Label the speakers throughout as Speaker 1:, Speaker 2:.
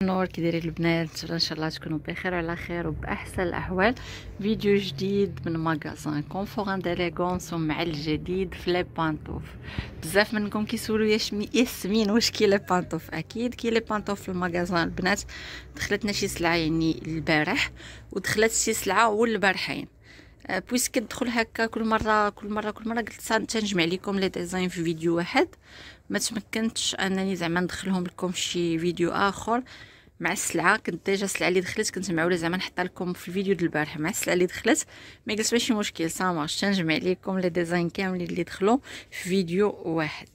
Speaker 1: نور كي دايرين البنات؟ ان شاء الله تكونوا بخير وعلى خير وباحسن الاحوال. فيديو جديد من ماغازان كونفور داليغونس مع الجديد في لي بانطوف. بزاف منكم كيسولوا ياسمين واش كاين لي بانطوف. اكيد كاين لي بانطوف في الماغازان البنات. دخلتنا شي سلعه يعني البارح ودخلت شي سلعه والبارحين. بويس كتدخل هكا كل مره قلت تنجمع لكم لي ديزاين في فيديو واحد. ما تمكنتش انني زعما ندخلهم لكم في شي فيديو اخر مع السلعه. كنت ديجا السلعه اللي دخلت كنت معوله زعما نحطها لكم في الفيديو ديال البارح مع السلعه اللي دخلت. ما قلت ماشي مشكل سامارش تنجمع لكم لي ديزاين كاملين اللي دخلوا في فيديو واحد.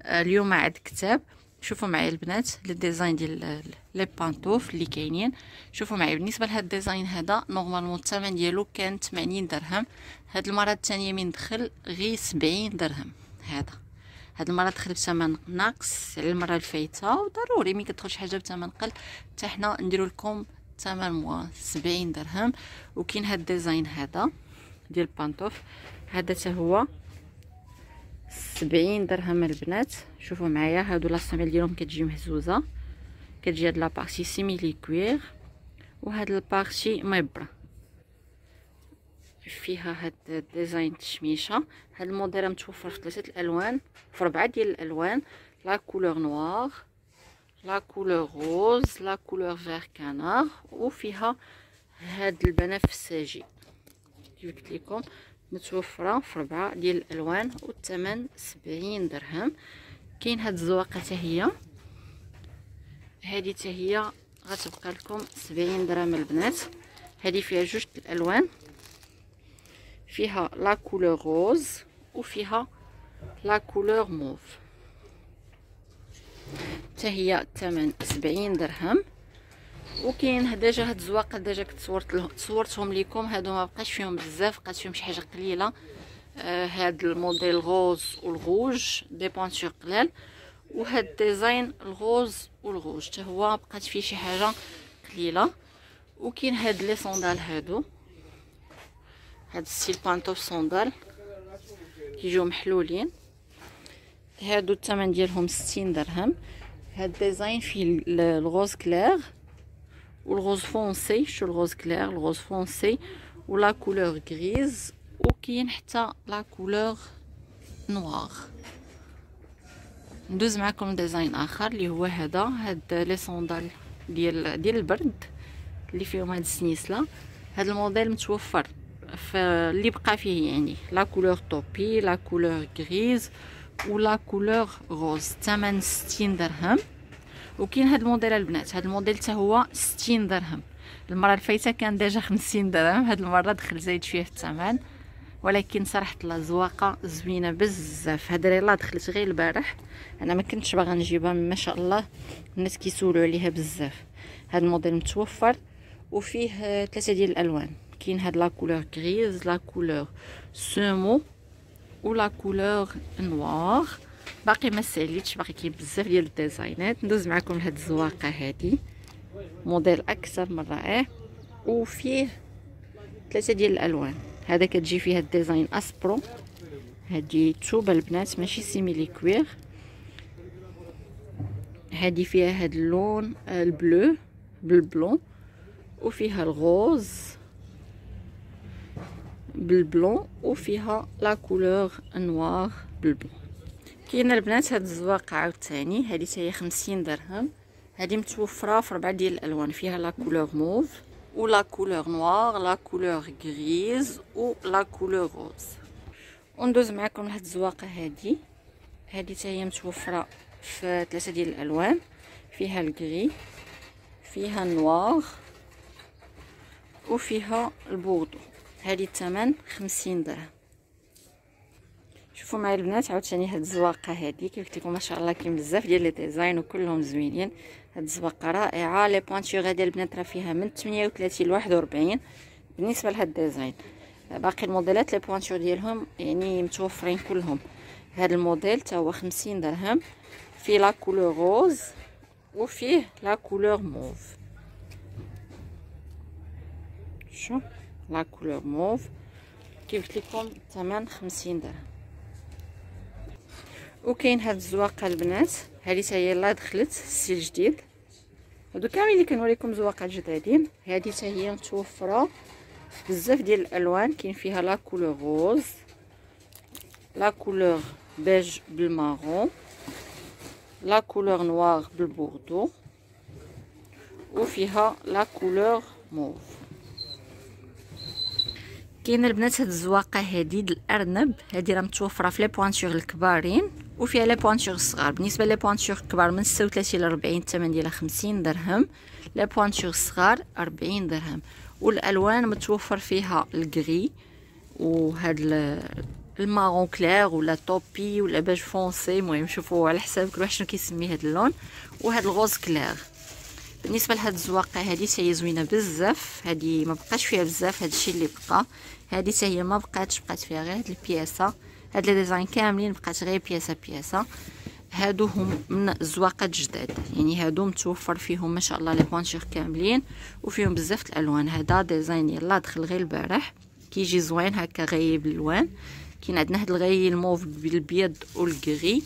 Speaker 1: اليوم عاد كتاب. شوفوا معايا البنات لي ديزاين ديال لي بانطوف اللي كاينين. شوفوا معايا بالنسبه لهاد الديزاين هذا نورمالمون الثمن ديالو كان 80 درهم. هاد المره الثانيه من دخل غير 70 درهم. هاد المره دخل بثمن ناقص على المره الفايته، وضروري ملي كتدخل شي حاجه بثمن قل حتى حنا نديروا لكم ثمن موان 70 درهم. وكاين هاد الديزاين هذا ديال بانطوف هذا حتى هو 70 درهم البنات. شوفوا معايا هادو لاصاميل ديالهم كتجي مهزوزه، كتجي هاد لابارتي سيميلي كوير وهاد البارتي مبره فيها هاد الديزاين التشميشه. هاد الموديل متوفر في 3 الالوان، في 4 ديال الالوان: لا كولور نوار، لا كولور روز، لا كولور فير كانار، وفيها هاد البنفسجي. كيف قلت لكم متوفره في 4 ديال الالوان والثمن 70 درهم. كاين هاد الزواقه حتى هي، هذه حتى هي غتبقى لكم 70 درهم البنات. هذه فيها جوج الالوان، فيها لا كولور روز وفيها لا كولور موف. حتى هي الثمن 70 درهم. وكاين ديجا هاد الزواقه ديجا كنت صورتهم لكم، هادو ما بقاش فيهم بزاف، بقات فيهم شي حاجه قليله. هاد الموديل غوز والغوج دي بونتور قلال، وهاد الديزاين الغوز والغوج حتى هو بقات فيه شي حاجه قليله. وكاين هاد لي صوندال هادو، هاد ستيل بانطوف صوندال كيجيو محلولين. هادو الثمن ديالهم 60 درهم. هاد الديزاين فيه الغوز كلير والغوز فونسي. شو الغوز كلير الغوز فونسي ولا كولور غريز، وكاين حتى لا كولور نوار. ندوز معكم ديزاين اخر اللي هو هاد لي صوندال ديال البرد اللي فيهم هاد السنيسله. هاد الموديل متوفر اللي بقى فيه يعني لا كولور طوبي، لا كولور غريز ولا كولور روز. ثمن 60 درهم. وكاين هاد الموديل البنات، هاد الموديل حتى هو 60 درهم. المره الفايته كان ديجا 50 درهم، هاد المره دخل زايد شويه في الثمن، ولكن صراحه الله زواقه زوينه بزاف. هاد يلاه دخلت غير البارح، انا ما كنتش باغا نجيبها، ما شاء الله الناس كيسولوا عليها بزاف. هاد الموديل متوفر وفيه 3 ديال الالوان. كاين هاد لا كولور غريز، لا كولور سومو ولا كولور نوار. باقي ما ساليتش، باقي كاين بزاف ديال الديزاينات. ندوز معكم لهاد الزواقه هادي، موديل اكثر من رائع وفيه 3 ديال الالوان. هذا كتجي فيها الديزاين اسبرو، هادي توبه البنات ماشي سيميلي كوير. هادي فيها هاد اللون البلو بالبلون، وفيها الغوز بالبلون، وفيها لا كولور نوار بالبلون. كاينه البنات هاد الزواقه عاوتاني، هادي حتى هي 50 درهم. هادي متوفره في 4 ديال الالوان، فيها لا كولور موف ولا كولور نوار، لا كولور غريز ولا كولور روز. وندوز معكم لهاد الزواقه هادي حتى هي متوفره في 3 ديال الالوان، فيها الغري، فيها النوار وفيها البوردو. هذه الثمن 50 درهم. شوفوا معايا البنات عاوتاني هاد الزواقه هادي كيف قلت لكم ما شاء الله كاين بزاف ديال لي ديزاين وكلهم زوينين. هاد الزواقه رائعه. لي بوانتور هادي البنات راه فيها من 38 ل 41 بالنسبه لهاد الديزاين. باقي الموديلات لي بوانتور ديالهم يعني متوفرين كلهم. هاد الموديل حتى هو 50 درهم، فيه لا كولور روز وفيه لا كولور موف. شوف لا كولور موف كيف قلت لكم الثمن 50 درهم. وكاين هاد الزواقه البنات هذه حتى هي لا دخلت ستيل جديد، هادو كاملين اللي كنوريكم زواقات جدادين. هادي حتى هي متوفره في بزاف ديال الالوان، كاين فيها لا كولور روز، لا كولور بيج بالمارون، لا كولور نوار بالبوردو، وفيها لا كولور موف. كاينه البنات هاد الزواقه هادي د الارنب، هادي راه متوفره في لي بوانتور الكبارين وفيها لي بوانتور الصغار. بالنسبه لي بوانتور الكبار من 36 ل 40 الثمن ديالها 50 درهم، لي بوانتور الصغار 40 درهم. والالوان متوفر فيها الكري وهاد المارون كلير ولا طوبي ولا بيج فونسي، المهم شوفوا على حساب كل واحد شنو كيسمي هاد اللون، وهاد الغوز كلير. بالنسبه لهاد الزواقه هادي حتى هي زوينه بزاف، هادي ما بقاش فيها بزاف، هادشي اللي بقى. هادي حتى هي ما بقات فيها غير هاد البياسه، هاد لي ديزاين كاملين بقات غير بياسه. هادو هم من الزواقات جداد، يعني هادو متوفر فيهم ما شاء الله لي بوانتور كاملين وفيهم بزاف الالوان. هذا ديزاين يلا دخل غير البارح، كيجي زوين هكا غايب الالوان. كاين عندنا هاد الغاي الموف بالبيض والكري،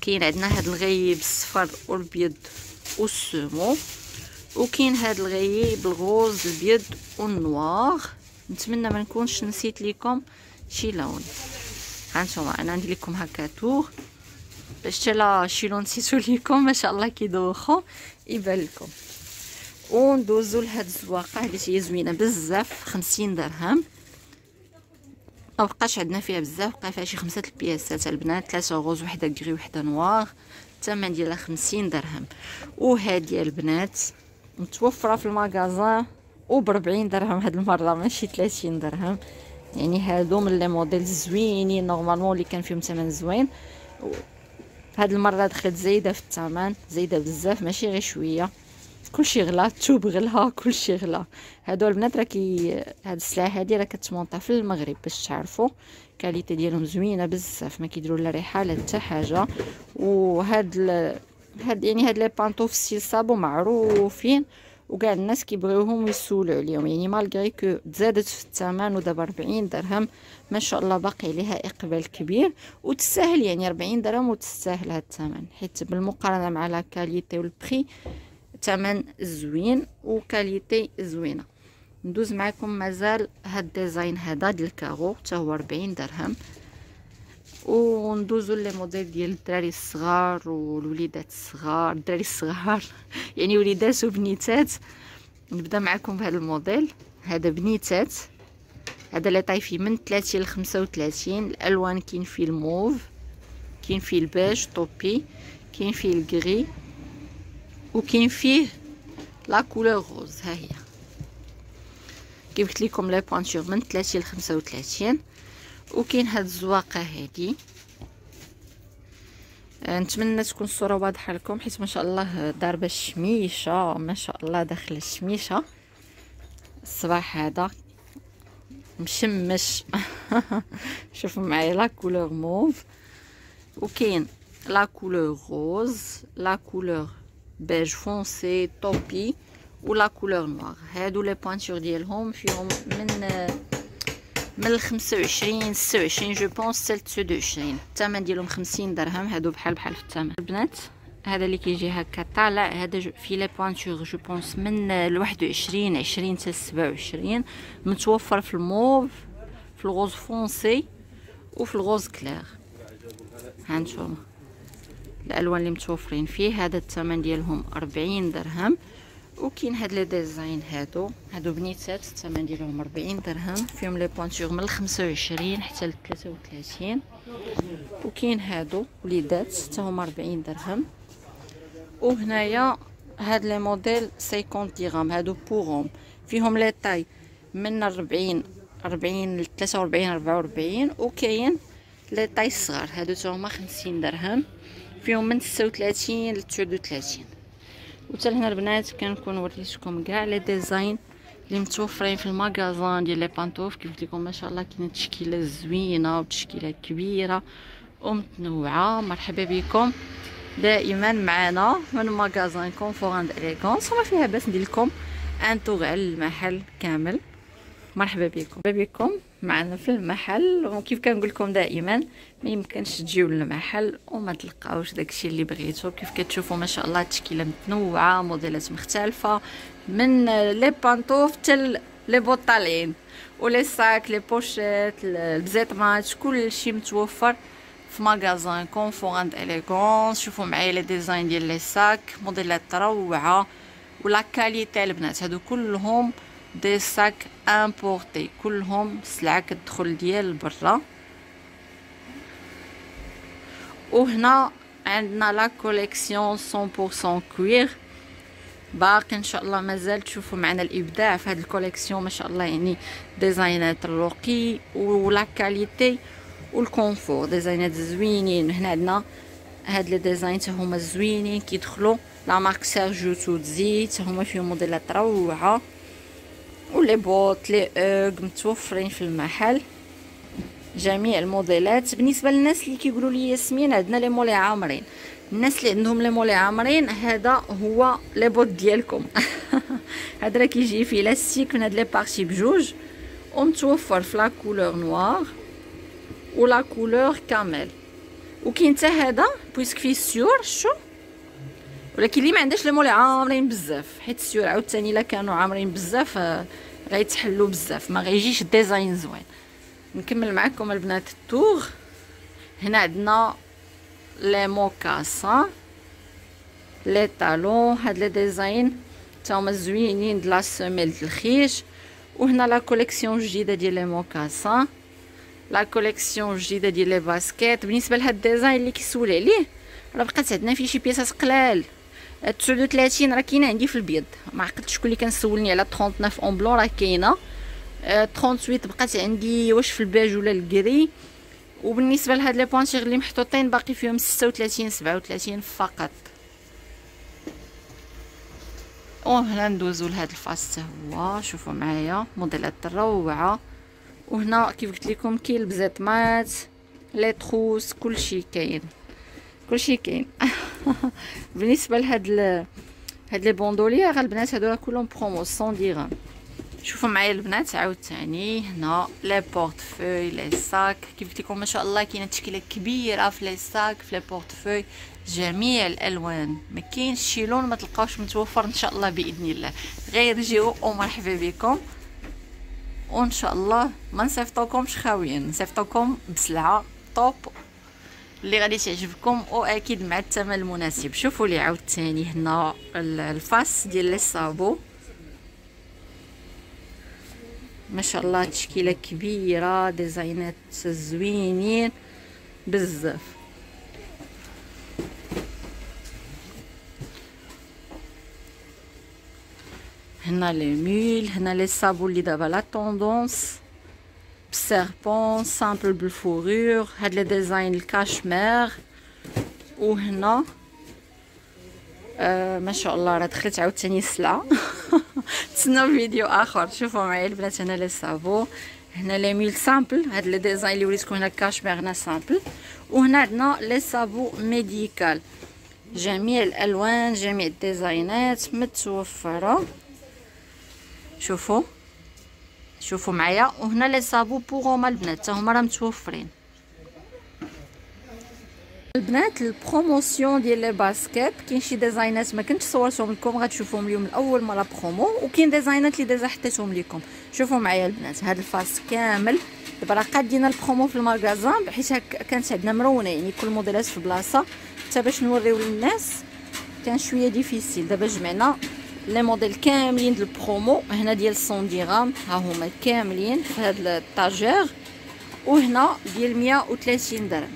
Speaker 1: كاين عندنا هاد الغاي بالصفر والبيض والسمو، وكاين هاد الغاي بالغوز البيض والنوار. نتمنى ما نكونش نسيت لكم شي لون. هانتوما انا ندير لكم هكا تور باش تلا شي لون نسيتو لكم ما شاء الله كيدوخو يبان لكم. وندوزو لهاد الزواقه اللي هي زوينه بزاف، 50 درهم. ما بقاش عندنا فيها بزاف، بقى فيها شي 5 البياسات البنات، 3 غوز وحده كري وحده نوار، الثمن ديالها 50 درهم. وهادي البنات متوفره في المغازان وب 40 درهم هاد المره، ماشي 30 درهم. يعني هادو من لي موديل زوينين نورمالمون اللي كان فيهم ثمن زوين. هاد المره دخلت زايده في الثمن، زايده بزاف ماشي غير شويه. كلشي غلا، الثوب غلا، كلشي غلا. هادو البنات راه هاد السلعه هادي راه كتمونطا في المغرب باش تعرفوا، كاليتي ديالهم زوينه بزاف، ما كيديروا لا ريحه لا حتى حاجه. وهاد يعني هاد لي بانطوف ستيل صابو معروفين، وكاع الناس كيبغيوهم ويسولوا عليهم، يعني مالغري كو تزادت في الثمن ودابا 40 درهم ما شاء الله باقي عليها اقبال كبير وتستاهل. يعني 40 درهم وتستاهل هاد الثمن، حيت بالمقارنه مع لا كاليتي والبري ثمن زوين وكاليتي زوينه. ندوز معكم مازال هاد الديزاين هذا ديال الكارو حتى هو 40 درهم. وندوزو لي موديل ديال الدراري الصغار والوليدات الصغار، الدراري الصغار يعني وليدات وبنيتات. نبدا معكم بهذا الموديل، هذا بنيتات، هذا لي طاي فيه من 30 ل 35. الالوان كاين فيه الموف، كاين فيه البيج طوبي، كاين فيه الكري، وكاين فيه لا كولور روز. ها هي جبت لكم لي بوانتور من 30 ل 35. وكاين هاد الزواقه هادي، نتمنى تكون الصوره واضحه لكم حيت ما شاء الله ضاربه الشميشه، ما شاء الله داخله الشميشه. الصباح هذا مشمش شوفوا معايا لا كولور موف، وكاين لا كولور روز، لا كولور بيج فونسي طوبي، ولا كولور نوار. هادو لي بوانتور ديالهم فيهم من 25 26 جو بونس حتى 29. الثمن ديالهم 50 درهم. هادو بحال في الثمن البنات. هذا اللي كيجي هكا طالع، هذا في لي بوانتور جو بونس من 21 20 حتى 27. متوفر في الموف، في الغوز فونسي، وفي الغوز كلير. هانتوما الالوان اللي متوفرين فيه. هذا الثمن ديالهم 40 درهم. وكاين هاد لي ديزاين هادو بنيتات، الثمن ديالهم 40 درهم، فيهم لي بوانتور من 25 حتى ل 33. وكاين هادو وليدات حتى هما 40 درهم. وهنايا هاد لي موديل 50 درهم، هادو بوغوم، فيهم لي طاي من 40 ل 43 44. وكاين لي طاي الصغار، هادو حتى هما 50 درهم، فيهم من 36 ل 39. وحتى لهنا البنات كنكون وريتكم كاع لي ديزاين اللي متوفرين في المغازان ديال لي بانطوف. كيف قلت لكم ما شاء الله كاينه تشكيله زوينه وتشكيله كبيره ومتنوعه. مرحبا بكم دائما معنا من مغازان كونفور اند اليغونس، وما فيها باس ندير لكم ان طوغ على المحل كامل. مرحبا بكم. معنا في المحل. وكيف كنقول لكم دائما ما يمكنش تجيو للمحل وما تلقاوش داكشي اللي بغيتو. كيف كتشوفوا ما شاء الله التشكيله متنوعه، موديلات مختلفه، من لي بانطوف حتى لي بوطالين ولي ساك، لي بوشيت، البزيطمات، كلشي متوفر في ماغازان كونفور اند اليغونس. شوفوا معايا لي ديزاين ديال لي ساك، موديلات روعه ولا كاليتي. البنات هادو كلهم دي ساك امبورتي، كلهم سلعه كتدخل ديال برا. وهنا عندنا لا كوليكسيون 100% كوير، باقي ان شاء الله مازال تشوفوا معنا الابداع في هذه الكوليكسيون ما شاء الله. يعني ديزاينات الرقي ولا كاليتي والكونفور، ديزاينات زوينين. هنا عندنا هاد لي ديزاين حتى هما زوينين كيدخلوا لا مارك سيرجيو تودزي، حتى هما فيهم موديلات روعه. ولي بوط لي اوغ متوفرين في المحل، جميع الموديلات. بالنسبه للناس اللي كيقولوا لي ياسمين عندنا لي مولي عامرين، الناس اللي عندهم لي مولي عامرين هذا هو لي بوط ديالكم. هذا راه كيجي فيه لاستيك من هاد لي بارتي بجوج، ومتوفر في لا كولور نوار ولا كولور كامل. وكاين حتى هذا بويسك فيه السيور شو، ولكن اللي ما عندهاش لي مولي عامرين بزاف، حيت السيور عاوتاني الا كانوا عامرين بزاف غيتحلوا بزاف، ما غيجيش الديزاين زوين. نكمل معكم البنات التوغ. هنا عندنا لي موكاسان، لي طالون، هاد لي ديزاين تاهما زوينين د لا سيميل د الخيش. وهنا لا كوليكسيون جديده ديال لي موكاسان، لا كوليكسيون جديده ديال لي باسكيت. بالنسبه لهاد الديزاين اللي كيسول عليه راه بقات عندنا فيه شي بياسات قلال. 39 راه كاينه عندي في البيض، ما عقلتش شكون اللي كان سولني على 39 اون بلون راه كاينه. 38 بقات عندي واش في البيج ولا الكري. وبالنسبه لهاد لي بونتيغ اللي محطوطين باقي فيهم 36 37 فقط. وهنا ندوزو لهاد الفاس حتى هو، شوفوا معايا موديلات روعه. وهنا كيف قلت لكم كاين البزيطمات، لي تروس، كلشي كاين كلشي كاين. بالنسبه لهاد هاد لي بوندوليير البنات هادو كلهم برومو 100 درهم. شوفوا معايا البنات عاوتاني هنا لي بورتفوي، لي ساك. كيف قلت لكم ما شاء الله كاينه تشكيله كبيره في لي ساك، في لي بورتفوي، جميع الالوان، ما كاينش شي لون ما تلقاوش متوفر ان شاء الله باذن الله. غير جيو ومرحبا بكم، وان شاء الله ما نصيفطوكمش خاويين، نصيفطوكم بسلعه طوب اللي غادي تعجبكم واكيد مع الثمن المناسب. شوفوا لي عاوتاني هنا الفاس ديال لي صابو، ما شاء الله تشكيله كبيره، ديزاينات زوينين بزاف. هنا لي ميل، هنا لي صابو اللي دابا لا طوندونس بسيربون سامبل بالفورور. هاد لي ديزاين الكاشمير. وهنا ما شاء الله راه دخلت عاوتاني السلعه. تسناو فيديو اخر. شوفوا معايا البنات هنا لي صابو، هنا لي ميل سامبل، هاد لي ديزاين اللي وريتكم هنا الكاشمير هنا سامبل. وهنا عندنا لي صابو ميديكال، جميع الالوان جميع الديزاينات متوفره. شوفوا معايا. وهنا لي صابو بوغوما البنات حتى هما راه متوفرين. البنات البروموسيون ديال لي باسكيت كاين شي ديزاينات ما كنتش صورتهم لكم غتشوفوهم اليوم لاول مره برومو، وكاين ديزاينات اللي ديجا حطيتهم لكم. شوفوا معايا البنات هذا الفاس كامل دابا راه قادينا البرومو في المغازان حيت كانت عندنا مرونه، يعني كل موديلات في بلاصه حتى باش نوريو للناس كان شويه ديفيسيل. دابا جمعنا لي موديل كاملين ديال البرومو هنا ديال 100 درهم، ها هما كاملين في هذا الطاجير. وهنا ديال 130 درهم،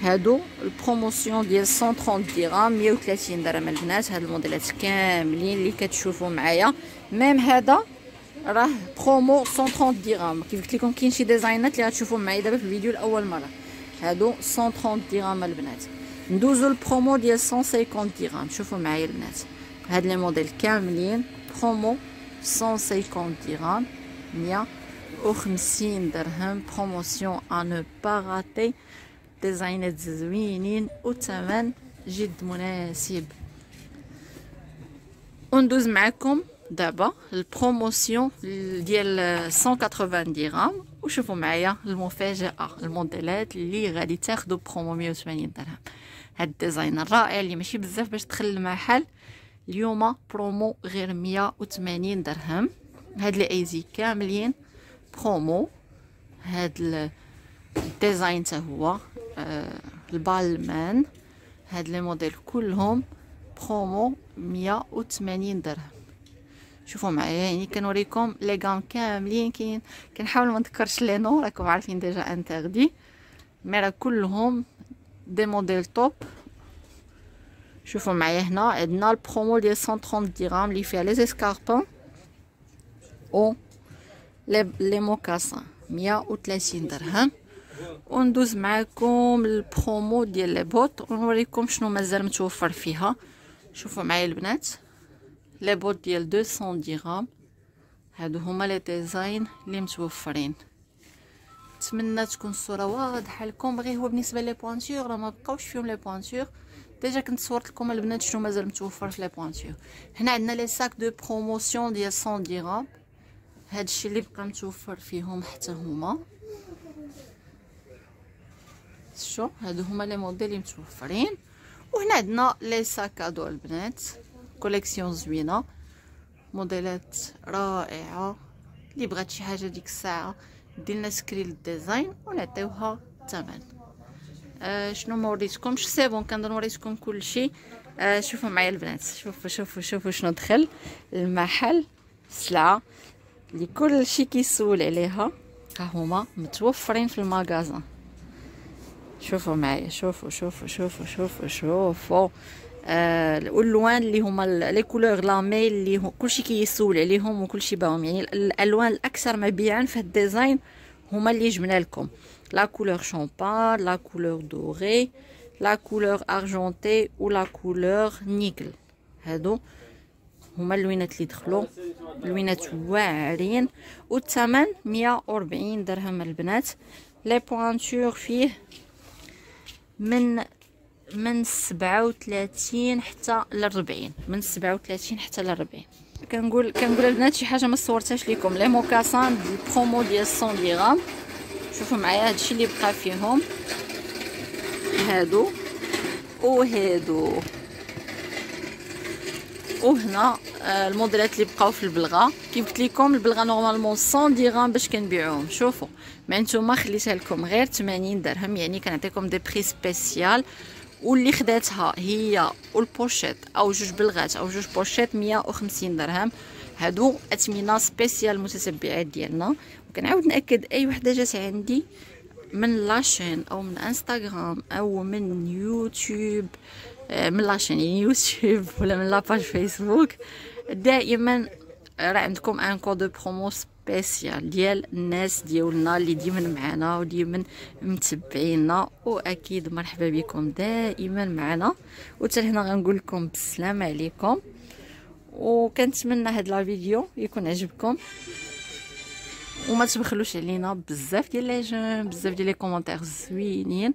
Speaker 1: هادو البروموسيون ديال 130 درهم 130 درهم البنات. هاد الموديلات كاملين اللي كتشوفوا معايا، ميم هذا راه برومو 130 درهم. كيف قلت لكم كاين شي ديزاينات اللي غتشوفوا معايا دابا في الفيديو لاول مره، هادو 130 درهم البنات. ندوزو البرومو ديال 150 درهم. شوفوا معايا البنات هاد لي موديل كاملين برومو 150 درهم 150 درهم، بروموسيون ا نو با راتي، ديزاينات زوينين وثمن جد مناسب. وندوز معكم دابا البروموسيون ديال 180 درهم وشوفوا معايا المفاجاه، الموديلات اللي غادي تاخذوا برومو 180 درهم. هاد الديزاين الرائع اللي ماشي بزاف باش تدخل المحل، اليوم برومو غير 180 درهم. هاد لي ايزي كاملين برومو. هاد الديزاين حتى هو البالمان. هاد لي موديل كلهم برومو 180 درهم. شوفوا معايا، يعني كنوريكم لي غام كاملين. كاين كنحاول ما نذكرش لي نو، راكم عارفين ديجا انتردي، مي راه كلهم دي موديل توب. شوفوا معايا هنا عندنا البرومو ديال 130 درهم اللي فيها لي اسكاربون او لي موكاسان 130 درهم. وندوز معكم البرومو ديال لي بوط ونوريكم شنو مازال متوفر فيها. شوفوا معايا البنات، لي بوط ديال 200 درهم. هادو هما لي ديزاين اللي متوفرين. نتمنى تكون الصوره واضحه لكم. غير هو بالنسبه لي بوانتور راه ما بقاوش فيهم لي بوانتور. ديجا كنت صورت لكم البنات شنو مازال متوفر في لي بوانتور. هنا عندنا لي ساك دو بروموسيون ديال 100 درهم. هادشي اللي بقى متوفر فيهم حتى هما. شو هادو هما لي موديل اللي متوفرين. وهنا عندنا لي ساكادو البنات، كوليكسيون زوينه، موديلات رائعه. اللي بغات شي حاجه ديك الساعه دير لنا سكرين للديزاين ونعطيوها الثمن. شنو ما وريتكمش، سي بون كنظن وريتكم كلشي. شوفوا معايا البنات، شوفوا شنو دخل المحل. السلعه اللي كلشي كيسول عليها ها هما متوفرين في المغازان. شوفوا معايا، شوفوا الالوان اللي هما لي كولور لامي اللي كلشي كيسول عليهم وكلشي باهم. يعني الالوان الاكثر مبيعا في الديزاين هما اللي جبنا لكم. لا كولور شامبان، لا كولور دوري، لا كولور ارجونتي و لا كولور نيكل. هادو هما اللوينات اللي دخلوا، اللوينات واعرين. والثمن 140 درهم البنات. لي بوانتور فيه من 37 حتى ل 40. من 37 حتى ل 40. كنقول البنات شي حاجه ما صورتهاش لكم. لي موكاسان البرومو ديال 100 درهم. شوفوا معايا هادشي اللي بقى فيهم، هادو وهادو. وهنا الموديلات اللي بقاو في البلغه. كيف قلت لكم البلغه نورمالمون 100 درهم باش كنبيعوهم. شوفوا ما نتوما خليتها لكم غير 80 درهم، يعني كنعطيكم دي بري سبيسيال. واللي خداتها هي والبوشيت او جوج بلغات او جوج بوشيت 150 درهم. هادو اثمنه سبيسيال متتبعات ديالنا. وكنعاود ناكد اي وحده جات عندي من لاشين او من انستغرام او من يوتيوب، من لاشين يعني يوتيوب ولا من لاباج فيسبوك، دائما راه عندكم ان كود دو برومو سبيسيال ديال الناس ديالنا اللي ديما معنا وديما متبعينا. واكيد مرحبا بكم دائما معنا. وحتى هنا غنقول لكم بالسلامه عليكم. وكنتمنى هاد لا فيديو يكون عجبكم، وما تبخلوش علينا بزاف ديال لي جيم، بزاف ديال لي كومونتير زوينين.